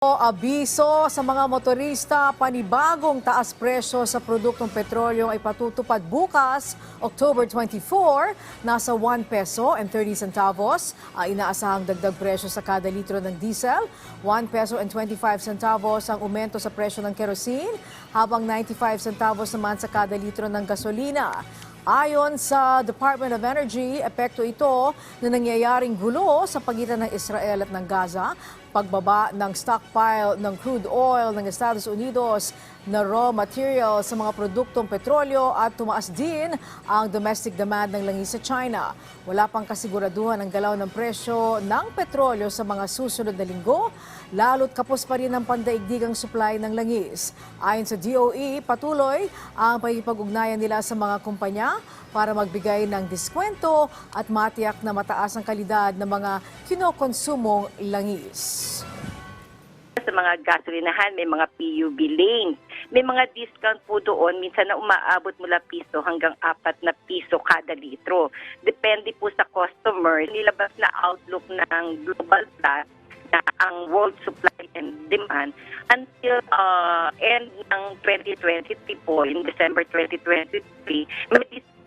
Abiso sa mga motorista, panibagong taas presyo sa produktong petrolyo ay patutupad bukas, October 24. Nasa 1 peso and 30 centavos ang inaasahang dagdag presyo sa kada litro ng diesel. 1 peso and 25 centavos ang aumento sa presyo ng kerosene, habang 95 centavos naman sa kada litro ng gasolina. Ayon sa Department of Energy, epekto ito na nangyayaring gulo sa pagitan ng Israel at ng Gaza, pagbaba ng stockpile ng crude oil ng Estados Unidos na raw material sa mga produktong petrolyo at tumaas din ang domestic demand ng langis sa China. Wala pang kasiguraduhan ang galaw ng presyo ng petrolyo sa mga susunod na linggo, lalo't kapos pa rin ang pandaigdigang supply ng langis. Ayon sa DOE, patuloy ang pakikipag-ugnayan nila sa mga kumpanya para magbigay ng diskwento at matiyak na mataas ang kalidad ng mga kinokonsumong langis. Sa mga gasolinahan, may mga PUB lanes. May mga discount po doon, minsan na umaabot mula piso hanggang 4 na piso kada litro. Depende po sa customer. Nilabas na outlook ng Global Plus na ang world supply and demand until end ng 2023 po, in December 2023,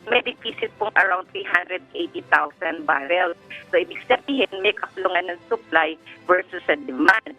may deficit pong around 380,000 barrels. So, ibig sabihin, may kaplungan ng supply versus sa demand.